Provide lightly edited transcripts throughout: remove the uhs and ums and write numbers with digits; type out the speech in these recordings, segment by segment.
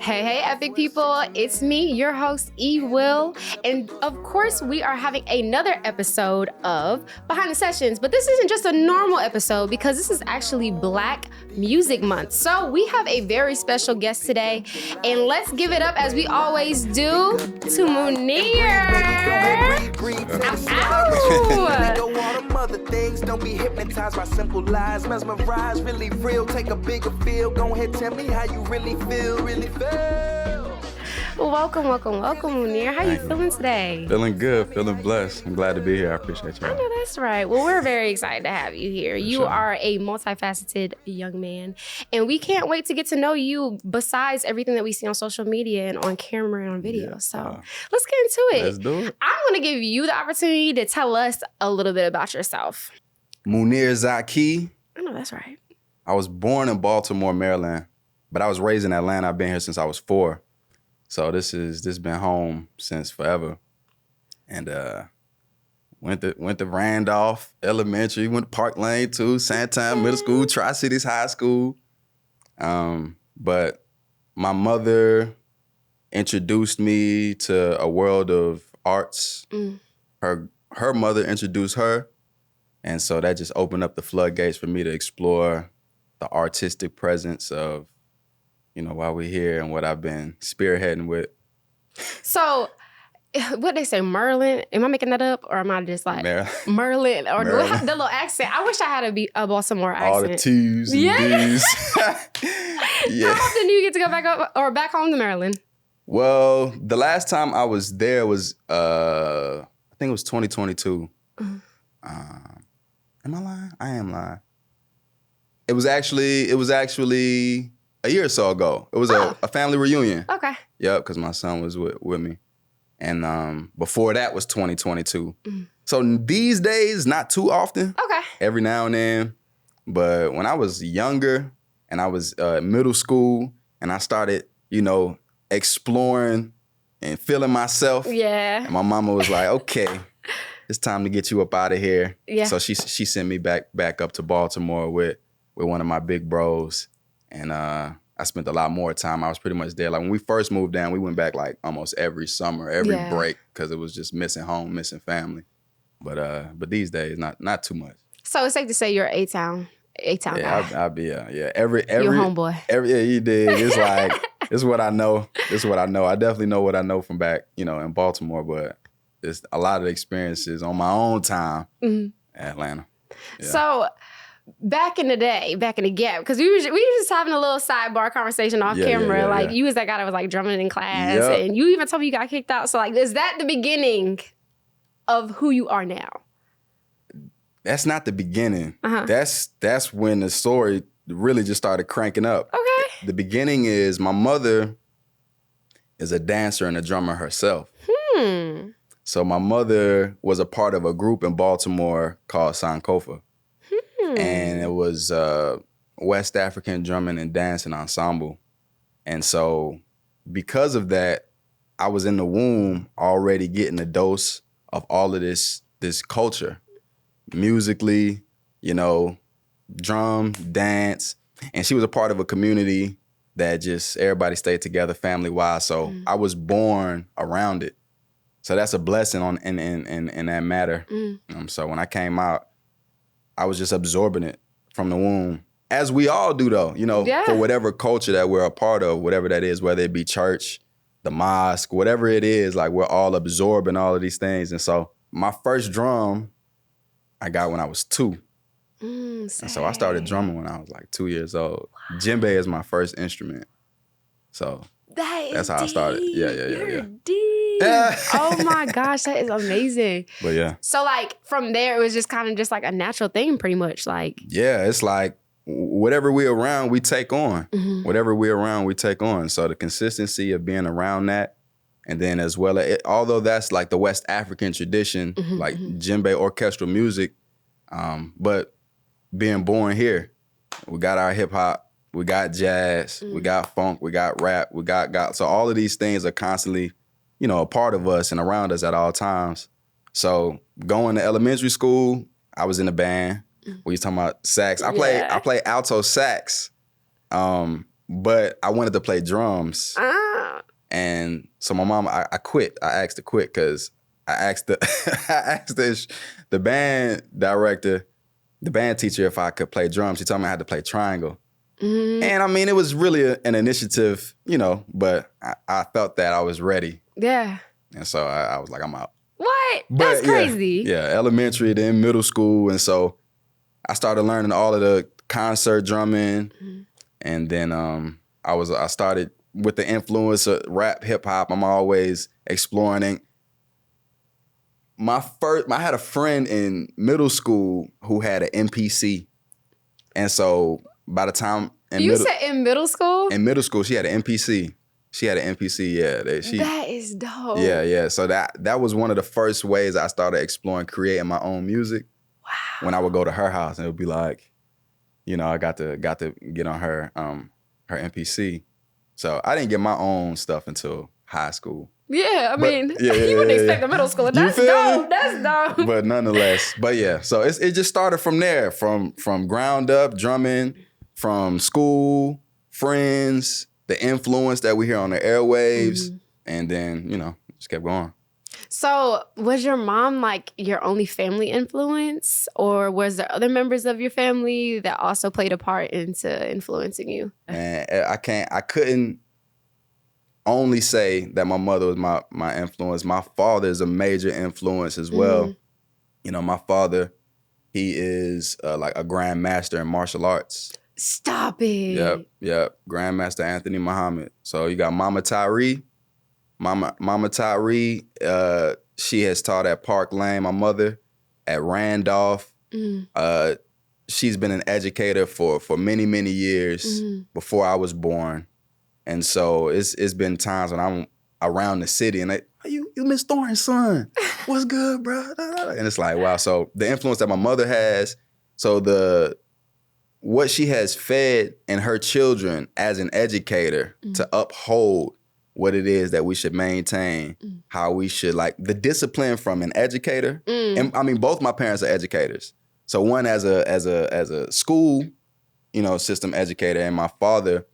Hey, hey, epic people. It's me, your host, E. Will. And of course, we are having another episode of Behind the Sessions. But this isn't just a normal episode because this is actually Black Music Month. So we have a very special guest today. And let's give it up, as we always do, to Munir. Other things, don't be hypnotized by simple lies. Mesmerized, really real. Take a bigger feel. Go ahead, tell me how you really feel, Welcome, Munir. How you feeling today? Feeling good, feeling blessed. I'm glad to be here. I appreciate you. I know that's right. Well, we're very excited to have you here. You are a multifaceted young man, and we can't wait to get to know you besides everything that we see on social media and on camera and on video. Yeah. So let's get into it. Let's do it. I'm going to give you the opportunity to tell us a little bit about yourself. Munir Zakee. I know that's right. I was born in Baltimore, Maryland, but I was raised in Atlanta. I've been here since I was 4. So this been home since forever. And went to Randolph Elementary, went to Park Lane too, Sandtown Middle School, Tri-Cities High School. But my mother introduced me to a world of arts. Her mother introduced her. And so that just opened up the floodgates for me to explore the artistic presence of, while we're here and what I've been spearheading with. So, what they say, Merlin? Am I making that up, or am I just like Merlin? Or do I have the little accent? I wish I had a Baltimore accent. All the T's and D's. Yeah. How often do you get to go back up or back home to Maryland? Well, the last time I was there was, I think it was 2022. Am I lying? I am lying. It was actually a year or so ago. It was a family reunion. Okay. Yep, because my son was with me. And before that was 2022. So these days, not too often. Okay. Every now and then. But when I was younger and I was middle school and I started, exploring and feeling myself. Yeah. And my mama was like, okay, it's time to get you up out of here. Yeah. So she sent me back up to Baltimore with one of my big bros. And I spent a lot more time. I was pretty much there. Like when we first moved down, we went back like almost every summer, every break, because it was just missing home, missing family. But these days, not too much. So it's safe to say you're an A-Town guy. I'll be every your homeboy. You did. It's like it's what I know. It's what I know. I definitely know what I know from back, in Baltimore. But it's a lot of experiences on my own time in Atlanta. Yeah. So. Back in the gap, because we were just having a little sidebar conversation off camera. Like you was that guy that was like drumming in class, and you even told me you got kicked out. So like, is that the beginning of who you are now? That's not the beginning. That's when the story really just started cranking up. Okay. The beginning is my mother is a dancer and a drummer herself. So my mother was a part of a group in Baltimore called Sankofa. And it was West African drumming and dancing ensemble. And so because of that, I was in the womb already getting a dose of all of this culture. Musically, drum, dance. And she was a part of a community that just everybody stayed together family-wise. So I was born around it. So that's a blessing in that matter. So when I came out, I was just absorbing it from the womb, as we all do though, for whatever culture that we're a part of, whatever that is, whether it be church, the mosque, whatever it is, like we're all absorbing all of these things. And so my first drum I got when I was 2. And so I started drumming when I was like 2 years old. Wow. Djembe is my first instrument. So that's how I started. Yeah. Deep. Oh my gosh, that is amazing. But yeah. So like from there, it was just kind of just like a natural thing pretty much. Like yeah, it's like whatever we're around, we take on. Whatever we're around, we take on. So the consistency of being around that, and then as well, although that's like the West African tradition, like djembe orchestral music, but being born here, we got our hip hop, we got jazz, we got funk, we got rap, we got so all of these things are constantly, a part of us and around us at all times. So going to elementary school, I was in a band. We was talking about sax. I play alto sax. but I wanted to play drums. And so my mom, I quit. I asked to quit because I asked the band director, the band teacher, if I could play drums. She told me I had to play triangle. Mm-hmm. And I mean, it was really an initiative, but I felt that I was ready. Yeah. And so I was like, I'm out. What? That's crazy. Yeah, elementary, then middle school. And so I started learning all of the concert drumming. Mm-hmm. And then I started with the influence of rap, hip hop. I'm always exploring. And I had a friend in middle school who had an MPC. And so by the time You said in middle school? In middle school, she had an MPC. She had an MPC, yeah. That is dope. Yeah. So that was one of the first ways I started exploring creating my own music. Wow. When I would go to her house and it would be like, I got to get on her MPC. So I didn't get my own stuff until high school. Yeah, you wouldn't expect a middle schooler. That's dope. That's dope. But nonetheless, so it just started from there, from ground up drumming, from school, friends, the influence that we hear on the airwaves, and then just kept going. So was your mom like your only family influence, or was there other members of your family that also played a part into influencing you? And I couldn't only say that my mother was my influence. My father is a major influence as well. My father, he is like a grandmaster in martial arts. Stop it. Yep. Grandmaster Anthony Muhammad. So you got Mama Tyree. Mama Tyree, she has taught at Park Lane, my mother, at Randolph. She's been an educator for many, many years before I was born. And so it's been times when I'm around the city and you Miss Thorne's son. What's good, bro? And it's like, wow. So the influence that my mother has, so what she has fed in her children as an educator to uphold what it is that we should maintain, how we should, like, the discipline from an educator. And I mean, both my parents are educators. So one as a school, system educator, and my father,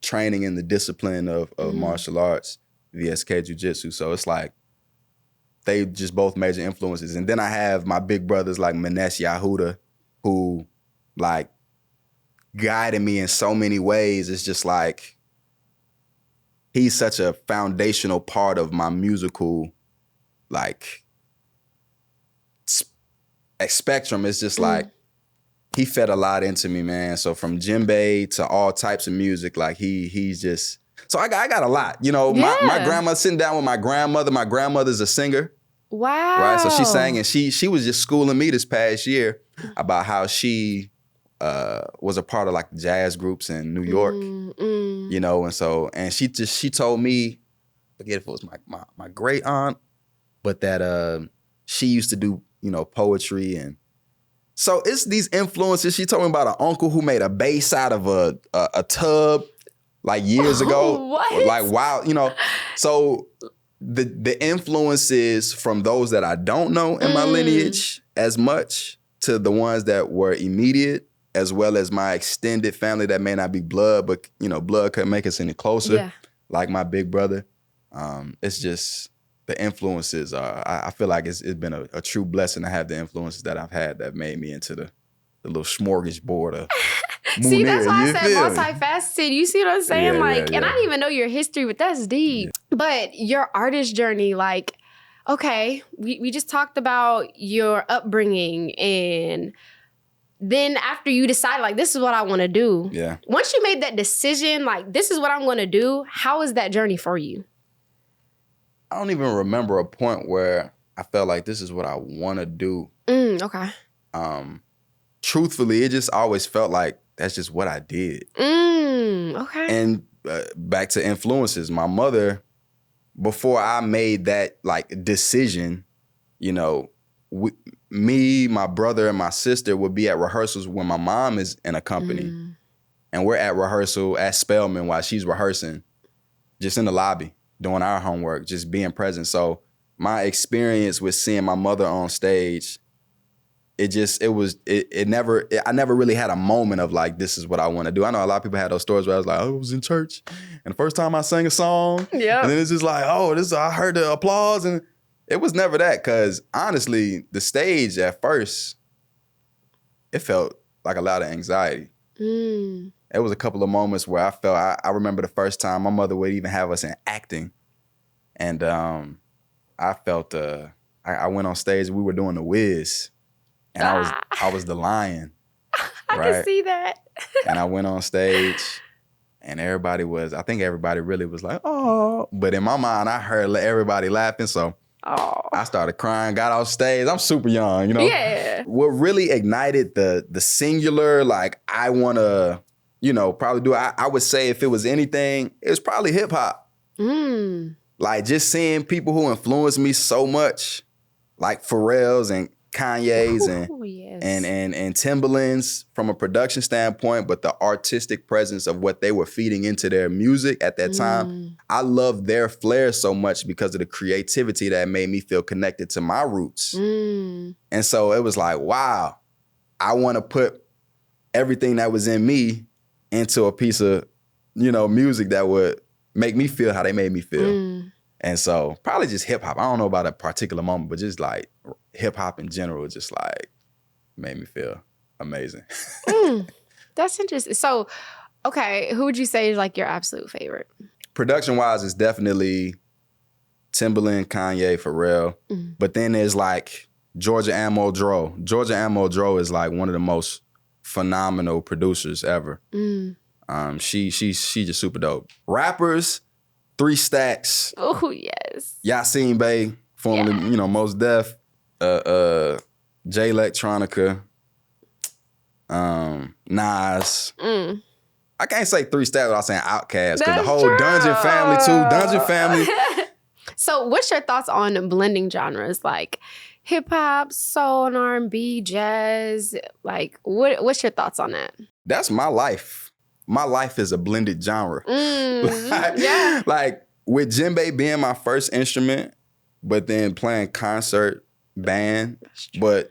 training in the discipline of martial arts, VSK Jiu-Jitsu. So it's like, they just both major influences. And then I have my big brothers like Manesh Yahuda, who like guided me in so many ways. It's just like, he's such a foundational part of my musical, like, spectrum. It's just like, he fed a lot into me, man. So from djembe to all types of music, like he's just, so I got a lot. My grandma, sitting down with my grandmother's a singer. Wow. Right, so she sang, and she was just schooling me this past year about how she was a part of like jazz groups in New York, and she told me, forget if it was my great aunt, but that she used to do poetry, and so it's these influences. She told me about an uncle who made a bass out of a tub like years ago. What? Like, wow, so the influences from those that I don't know in my lineage as much to the ones that were immediate, as well as my extended family that may not be blood, but blood couldn't make us any closer, like my big brother. It's just the influences are, I feel like it's been a true blessing to have the influences that I've had that made me into the little smorgasbord of Munir. See, that's why I said multifaceted. You see what I'm saying? And I didn't even know your history, but that's deep. But your artist journey, like, okay, we just talked about your upbringing, and then after you decided, like, this is what I want to do. Yeah. Once you made that decision, like, this is what I'm going to do, how is that journey for you? I don't even remember a point where I felt like this is what I want to do. Okay. Truthfully, it just always felt like that's just what I did. Okay. And back to influences, my mother, before I made that like decision, me, my brother, and my sister would be at rehearsals when my mom is in a company. And we're at rehearsal at Spelman while she's rehearsing, just in the lobby, doing our homework, just being present. So my experience with seeing my mother on stage I never really had a moment of like, this is what I want to do. I know a lot of people had those stories where I was like, I was in church and the first time I sang a song, and then it's just like, I heard the applause, and it was never that. Cause honestly, the stage at first, it felt like a lot of anxiety. There was a couple of moments where I felt, I remember the first time my mother would even have us in acting. And I felt, I went on stage, we were doing the Wiz. And I was the lion. I can see that. And I went on stage and I think everybody really was like, oh. But in my mind, I heard everybody laughing. So I started crying, got off stage. I'm super young, you know? Yeah. What really ignited the singular, like, I want to, probably do, I would say if it was anything, it was probably hip hop. Like just seeing people who influenced me so much, like Pharrell's and Kanye's and Timbaland's from a production standpoint, but the artistic presence of what they were feeding into their music at that time. I loved their flair so much because of the creativity that made me feel connected to my roots. And so it was like, wow, I want to put everything that was in me into a piece of, music that would make me feel how they made me feel. And so probably just hip hop. I don't know about a particular moment, but just like hip hop in general, just like made me feel amazing. That's interesting. So, okay, who would you say is like your absolute favorite? Production wise, it's definitely Timbaland, Kanye, Pharrell. But then there's like Georgia Ann Muldrow. Georgia Ann Muldrow is like one of the most phenomenal producers ever. She's just super dope. Rappers, 3 Stacks. Oh, yes. Yasin Bey, formerly, Mos Def, Jay Electronica, Nas. I can't say 3 Stacks without saying Outkast, because the whole Dungeon family too. Dungeon family. So what's your thoughts on blending genres like hip hop, soul, and R&B, jazz? Like, what's your thoughts on that? That's my life. My life is a blended genre. Like with djembe being my first instrument, but then playing concert band, but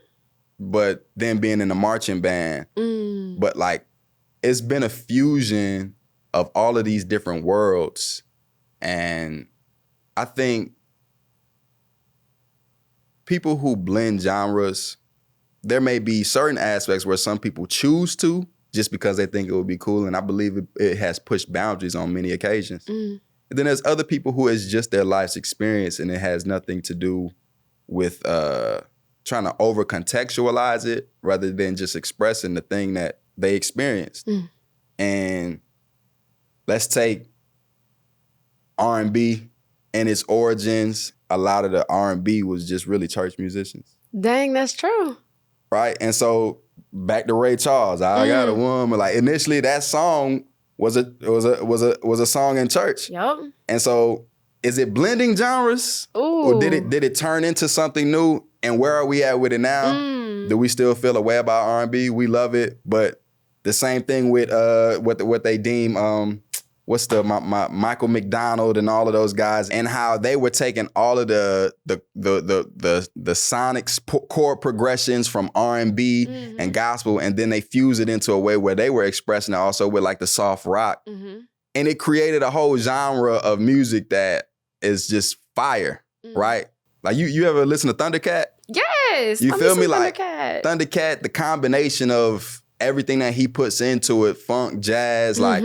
then being in a marching band. But like, it's been a fusion of all of these different worlds. And I think people who blend genres, there may be certain aspects where some people choose to, just because they think it would be cool. And I believe it has pushed boundaries on many occasions. And then there's other people who it's just their life's experience and it has nothing to do with trying to over-contextualize it rather than just expressing the thing that they experienced. And let's take R&B and its origins. A lot of the R&B was just really church musicians. Dang, that's true. Right? And so back to Ray Charles, I Got a Woman. Like initially that song was a song in church. Yep. And so is it blending genres? Or did it turn into something new? And where are we at with it now? Do we still feel a way about R&B? We love it, but the same thing with what they deem what's the Michael McDonald and all of those guys, and how they were taking all of the sonic chord progressions from R&B and gospel, and then they fused it into a way where they were expressing it also with like the soft rock. And it created a whole genre of music that is just fire, right? Like you ever listen to Thundercat? Yes. You feel me? Like Thundercat, the combination of everything that he puts into it, funk, jazz, like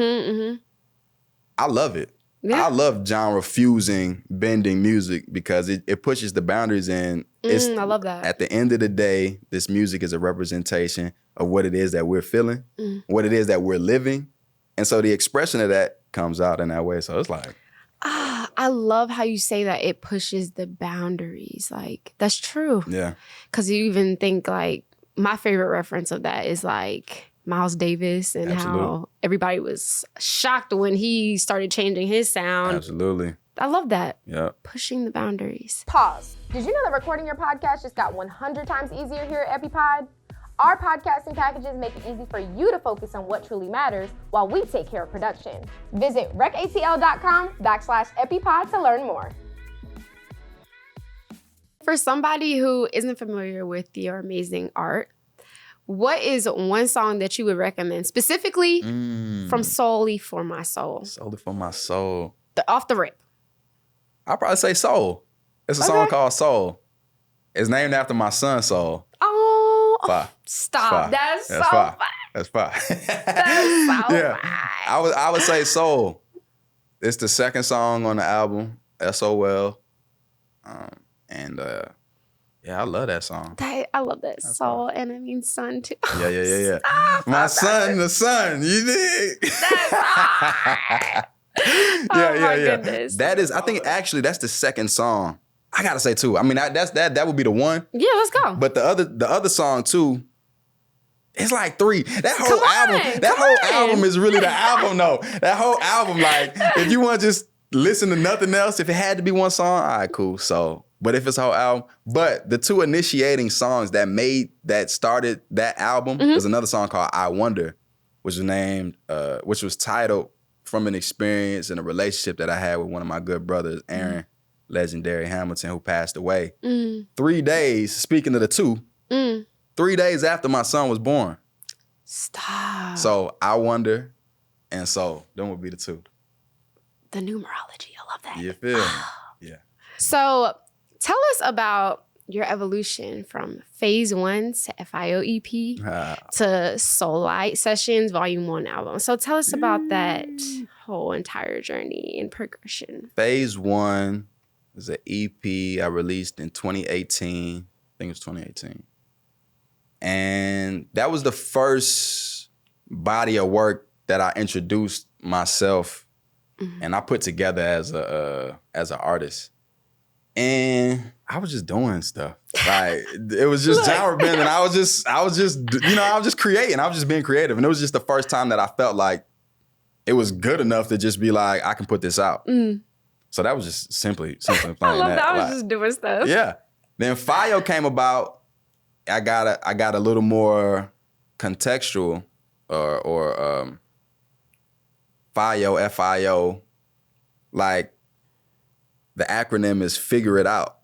I love it. Yeah. I love genre fusing, bending music because it pushes the boundaries in. I love that. At the end of the day, this music is a representation of what it is that we're feeling, what it is that we're living. And so the expression of that comes out in that way. So it's like, I love how you say that it pushes the boundaries. Like, that's true. Yeah. Because you even think like, my favorite reference of that is like Miles Davis and how everybody was shocked when he started changing his sound. Absolutely. I love that. Yeah. Pushing the boundaries. Pause. Did you know that recording your podcast just got 100 times easier here at EpiPod? Our podcasting packages make it easy for you to focus on what truly matters while we take care of production. Visit recatl.com/EpiPod to learn more. For somebody who isn't familiar with your amazing art, what is one song that you would recommend specifically from Solely for My Soul? Solely for My Soul. Off the rip. I'll probably say Soul. It's a song called Soul. It's named after my son, Soul. Oh, stop. That's so fire. That's fire. That's so fire. I would say Soul. It's the second song on the album, SOL. I love that song. I love that Soul, and I mean son too. Yeah. My son, the sun. You dig? That's hard. My goodness. That is, I think actually that's the second song. I gotta say too. I mean, that would be the one. Yeah, let's go. But the other song too, it's like 3. That whole album is really the album though. That whole album, like, if you want to just listen to nothing else, if it had to be one song, all right, cool. So, but if it's a whole album, but the 2 initiating songs that started that album was another song called I Wonder, which was titled from an experience and a relationship that I had with one of my good brothers, Aaron, legendary Hamilton, who passed away. 3 days, speaking of the 2, 3 days after my son was born. Stop. So I Wonder and Soul, them would be the 2. The numerology, I love that. You feel me? Yeah. So tell us about your evolution from phase 1 to FIO EP to Soul Light Sessions Volume 1 album. So tell us about that whole entire journey and progression. Phase 1 is an EP I released in 2018. I think it was 2018. And that was the first body of work that I introduced myself and I put together as an artist. And I was just doing stuff. Like, it was just genre bending. I was just creating. I was just being creative. And it was just the first time that I felt like it was good enough to just be like, I can put this out. So that was just simply playing that. I love that. I was just doing stuff. Yeah. Then FIO came about. I got a little more contextual or FIO, like the acronym is Figure It Out.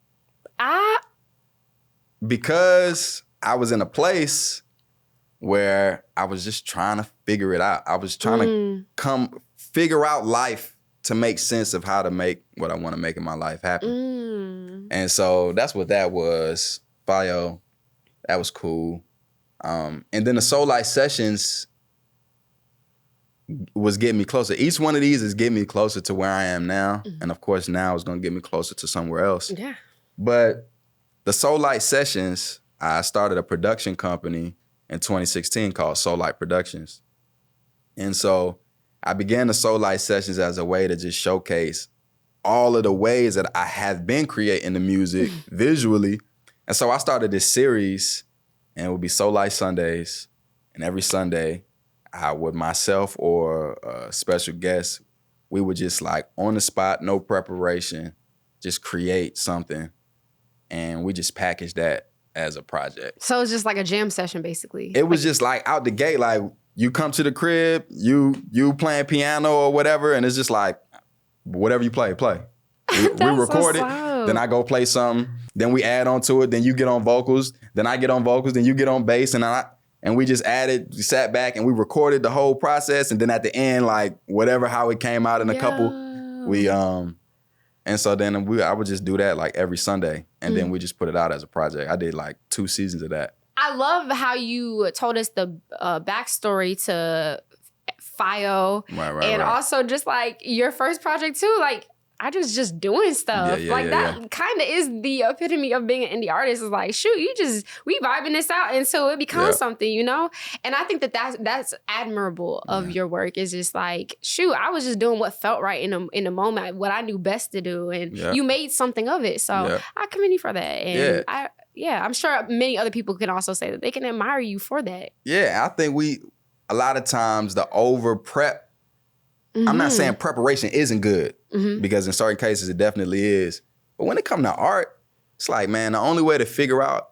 Because I was in a place where I was just trying to figure it out. I was trying to figure out life to make sense of how to make what I want to make in my life happen. And so that's what that was. FIO, that was cool. And then the Soul Light Sessions was getting me closer. Each one of these is getting me closer to where I am now. And of course, now it's going to get me closer to somewhere else. Yeah. But the Soul Light Sessions, I started a production company in 2016 called Soul Light Productions. And so I began the Soul Light Sessions as a way to just showcase all of the ways that I have been creating the music visually. And so I started this series, and it would be Soul Light Sundays. And every Sunday, I would myself or a special guest, we would just like on the spot, no preparation, just create something. And we just package that as a project. So it's just like a jam session, basically. It was just like out the gate, like you come to the crib, you playing piano or whatever, and it's just like, whatever you play. We record it, then I go play something, then we add on to it, then you get on vocals, then I get on vocals, then you get on bass, and we just added, we sat back and we recorded the whole process, and then at the end, like whatever how it came out in a couple, we and so then I would just do that like every Sunday, and then we just put it out as a project. I did like 2 seasons of that. I love how you told us the backstory to FIO, and also just like your first project too. Like, I just doing stuff. That kind of is the epitome of being an indie artist. Is like, shoot, we vibing this out until it becomes something, you know? And I think that's admirable of your work. Is just like, shoot, I was just doing what felt right in the moment, what I knew best to do, and you made something of it. So I commend you for that. And I'm sure many other people can also say that they can admire you for that. Yeah, I think a lot of times the over prep, I'm not saying preparation isn't good, because in certain cases it definitely is. But when it comes to art, it's like, man, the only way to figure out,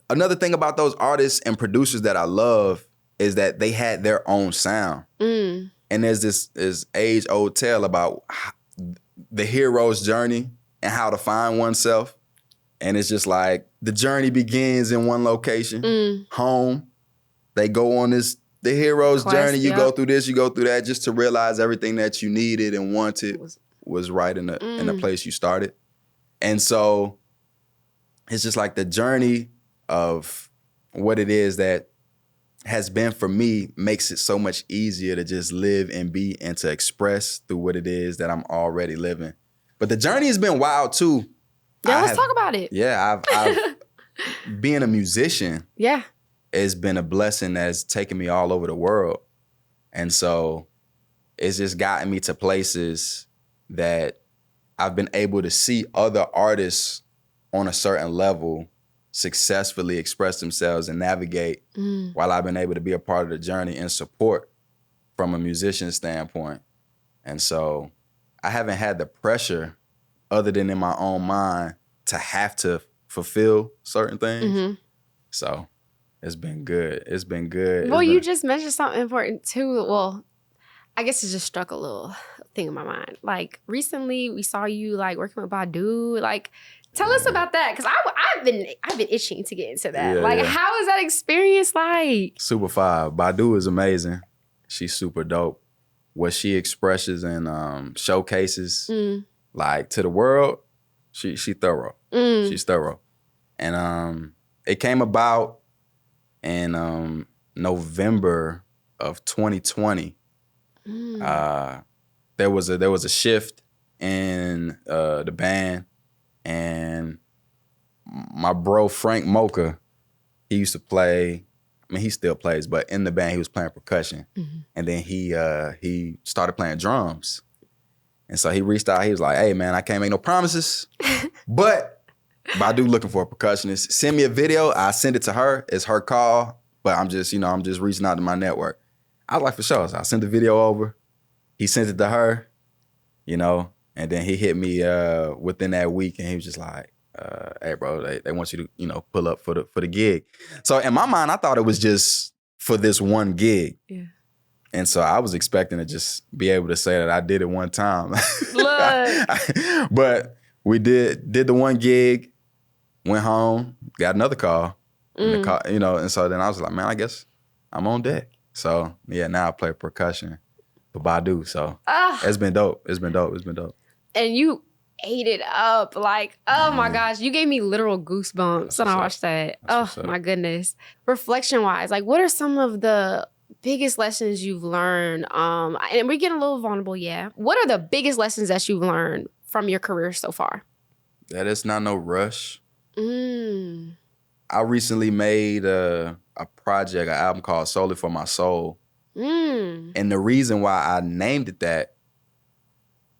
another thing about those artists and producers that I love is that they had their own sound. And there's this age-old tale about the hero's journey and how to find oneself. And it's just like, the journey begins in one location, home. they go on the hero's Quest, journey. You yep. go through this, you go through that, just to realize everything that you needed and wanted was right in the place you started. And so it's just like the journey of what it is that has been for me makes it so much easier to just live and be and to express through what it is that I'm already living. But the journey has been wild too. Yeah, let's talk about it. Yeah, I've being a musician. Yeah. It's been a blessing that's taken me all over the world. And so it's just gotten me to places that I've been able to see other artists on a certain level successfully express themselves and navigate while I've been able to be a part of the journey and support from a musician standpoint. And so I haven't had the pressure other than in my own mind to have to fulfill certain things. So it's been good. It's been good. Well, you just mentioned something important too. Well, I guess it just struck a little thing in my mind. Like recently we saw you like working with Badu. Like tell us about that. Cause I've been itching to get into that. Yeah. How is that experience like? Super 5. Badu is amazing. She's super dope. What she expresses and showcases like to the world, she thorough. She's thorough. And it came about in November of 2020. There was a shift in the band, and my bro Frank Mocha, he used to play. I mean, he still plays, but in the band he was playing percussion, and then he started playing drums, and so he reached out. He was like, "Hey man, I can't make no promises, but Badu looking for a percussionist. Send me a video. I send it to her. It's her call, but I'm just reaching out to my network." I was like, for sure. So I sent the video over. He sent it to her, and then he hit me within that week, and he was just like, "Hey, bro, they want you to, pull up for the gig." So in my mind, I thought it was just for this one gig. Yeah. And so I was expecting to just be able to say that I did it one time. Look. But we did the one gig, went home, got another call, and so then I was like, man, I guess I'm on deck. So yeah, now I play percussion for Badu. So it's been dope. It's been dope. And you ate it up. Like, oh my gosh, you gave me literal goosebumps when I watched that. Oh my goodness. Reflection-wise, like what are some of the biggest lessons you've learned? And we're getting a little vulnerable, yeah. What are the biggest lessons that you've learned from your career so far? That it's not no rush. I recently made a project, an album called Solely for My Soul. And the reason why I named it that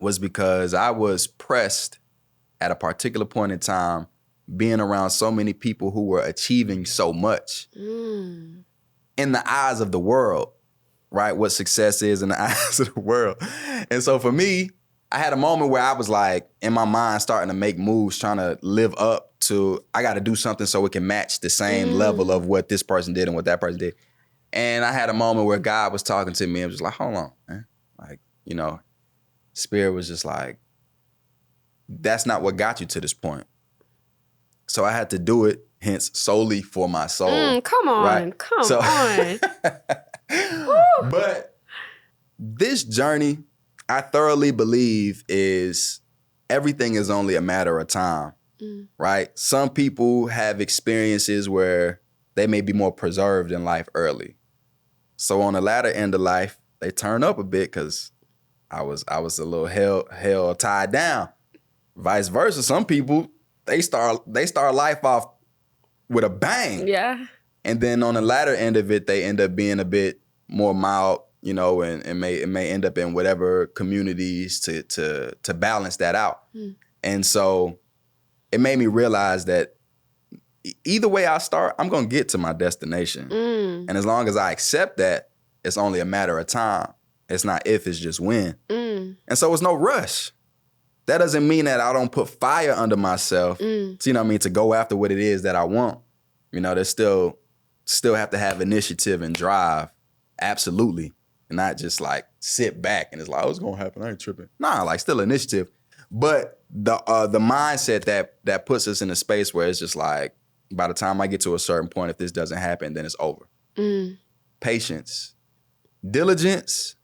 was because I was pressed at a particular point in time being around so many people who were achieving so much in the eyes of the world, right? What success is in the eyes of the world. And so for me, I had a moment where I was like, in my mind, starting to make moves, trying to live up to, I got to do something so it can match the same level of what this person did and what that person did. And I had a moment where God was talking to me and was like, hold on, man. Like, Spirit was just like, that's not what got you to this point. So I had to do it, hence solely for my soul. Come on, right? come on. But this journey, I thoroughly believe everything is only a matter of time, right? Some people have experiences where they may be more preserved in life early. So on the latter end of life, they turn up a bit because I was a little hell tied down. Vice versa, some people, they start life off with a bang. Yeah. And then on the latter end of it, they end up being a bit more mild, and may end up in whatever communities to balance that out. And so it made me realize that either way I start, I'm gonna get to my destination. And as long as I accept that, it's only a matter of time. It's not if, it's just when. And so it's no rush. That doesn't mean that I don't put fire under myself, to go after what it is that I want. There's still have to have initiative and drive, absolutely. And not just like sit back and it's like, oh, it's gonna happen, I ain't tripping. Nah, like still initiative. But the mindset that puts us in a space where it's just like, by the time I get to a certain point, if this doesn't happen, then it's over. patience. Diligence,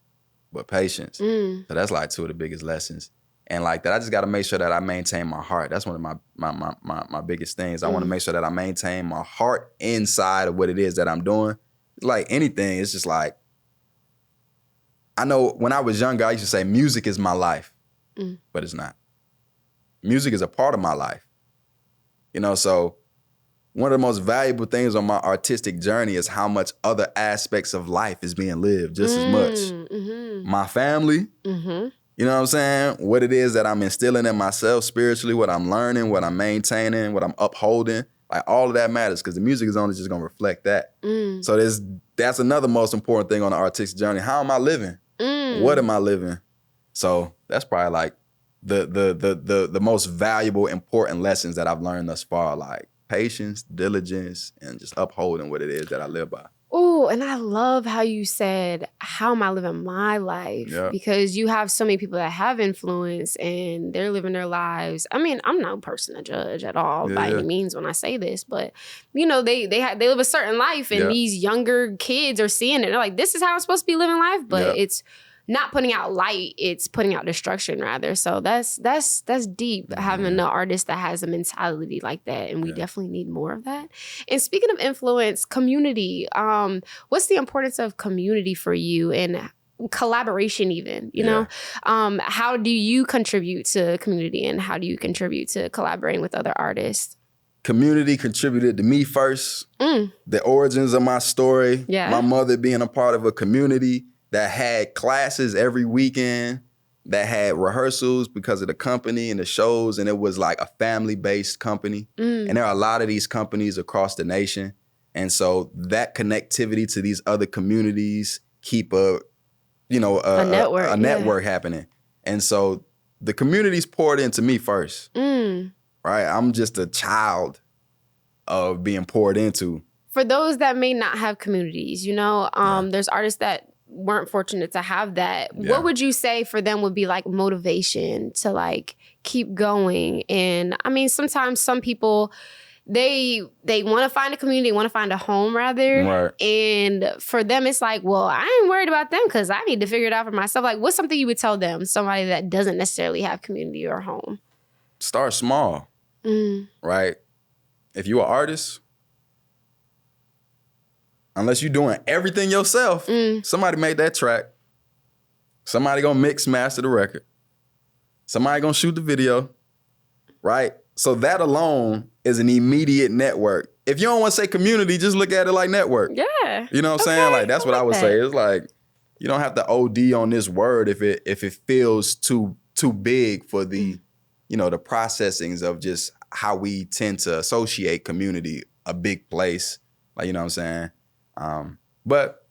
but patience. Mm. So that's like two of the biggest lessons. And like that, I just got to make sure that I maintain my heart. That's one of my biggest things. I want to make sure that I maintain my heart inside of what it is that I'm doing. Like anything, it's just like, I know when I was younger, I used to say music is my life, but it's not. Music is a part of my life. You know, so one of the most valuable things on my artistic journey is how much other aspects of life is being lived just as much. Mm-hmm. My family, you know what I'm saying? What it is that I'm instilling in myself spiritually, what I'm learning, what I'm maintaining, what I'm upholding. Like all of that matters because the music is only just gonna reflect that. So that's another most important thing on the artistic journey. How am I living? What am I living? So that's probably like the most valuable, important lessons that I've learned thus far. Like patience, diligence, and just upholding what it is that I live by. Oh, and I love how you said, how am I living my life? Yeah. Because you have so many people that have influence and they're living their lives. I mean, I'm no person to judge at all by any means when I say this, but you know, they live a certain life and these younger kids are seeing it. They're like, this is how I'm supposed to be living life, but it's not putting out light, it's putting out destruction rather. So that's deep, having an artist that has a mentality like that. And we definitely need more of that. And speaking of influence, community, what's the importance of community for you and collaboration even, you know? How do you contribute to community and how do you contribute to collaborating with other artists? Community contributed to me first. The origins of my story, my mother being a part of a community that had classes every weekend, that had rehearsals because of the company and the shows, and it was like a family-based company. And there are a lot of these companies across the nation. And so that connectivity to these other communities keep a network happening. And so the community's poured into me first, right? I'm just a child of being poured into. For those that may not have communities, you know, there's artists that weren't fortunate to have that. What would you say for them would be like motivation to like keep going? And I mean, sometimes some people, they want to find a community, want to find a home rather. Right. And for them, it's like, well, I ain't worried about them because I need to figure it out for myself. Like, what's something you would tell them, somebody that doesn't necessarily have community or home? Start small, right? If you're an artist, unless you're doing everything yourself, somebody made that track. Somebody gonna mix, master the record. Somebody gonna shoot the video, right? So that alone is an immediate network. If you don't want to say community, just look at it like network. Yeah. You know what I'm saying? Like that's what I would say. It's like you don't have to OD on this word if it feels too big for the, you know, the processings of just how we tend to associate community, a big place. Like, you know what I'm saying? But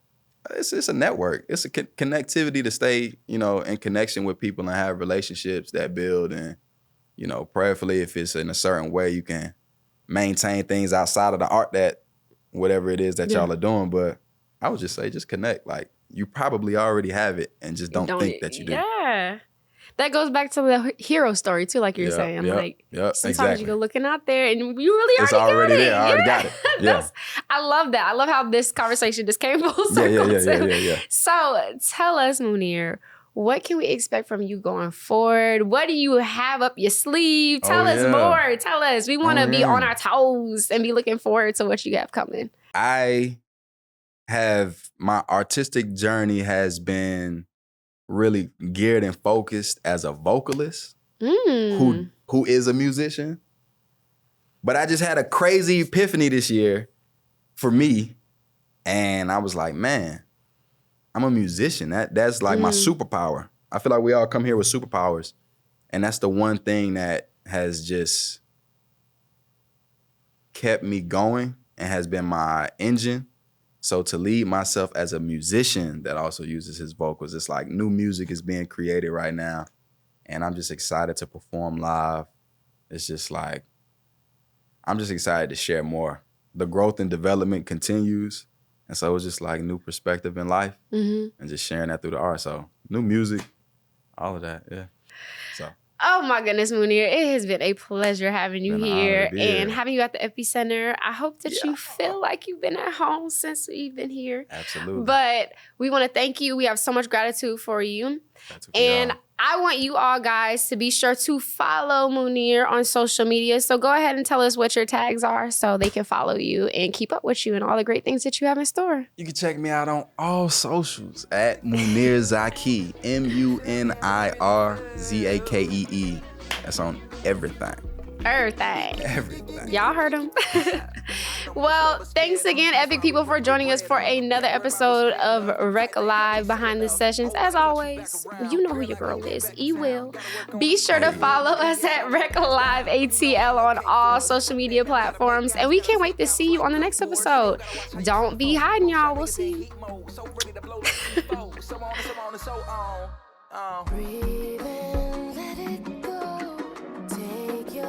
it's a network. It's a connectivity to stay, you know, in connection with people and have relationships that build. And, you know, prayerfully, if it's in a certain way, you can maintain things outside of the art that whatever it is that y'all are doing. But I would just say, just connect. Like you probably already have it and just don't think that you do. Yeah. That goes back to the hero story too, like you're saying. Sometimes you go looking out there and you really it's already there. I already got it. Yeah. I love that. I love how this conversation just came full circle. Yeah. So tell us, Munir, what can we expect from you going forward? What do you have up your sleeve? Tell us more. Tell us. We want to be on our toes and be looking forward to what you have coming. My artistic journey has been really geared and focused as a vocalist who is a musician. But I just had a crazy epiphany this year for me. And I was like, man, I'm a musician. That's like my superpower. I feel like we all come here with superpowers. And that's the one thing that has just kept me going and has been my engine. So to lead myself as a musician that also uses his vocals, it's like new music is being created right now. And I'm just excited to perform live. It's just like, I'm just excited to share more. The growth and development continues. And so it's just like new perspective in life and just sharing that through the art. So new music, all of that, yeah. So. Oh my goodness, Munir. It has been a pleasure having you Been an honor here to be here. and having you at the EpiCenter. I hope that you feel like you've been at home since we've been here. Absolutely. But we want to thank you. We have so much gratitude for you. And I want you all guys to be sure to follow Munir on social media. So go ahead and tell us what your tags are so they can follow you and keep up with you and all the great things that you have in store. You can check me out on all socials at Munir Zakee, MUNIRZAKEE. That's on everything. Everything. Y'all heard him. Well, thanks again, Epic people, for joining us for another episode of Rec Live Behind the Sessions. As always, you know who your girl is, E-Will. Be sure to follow us at Rec Live ATL on all social media platforms. And we can't wait to see you on the next episode. Don't be hiding, y'all. We'll see you. Breathing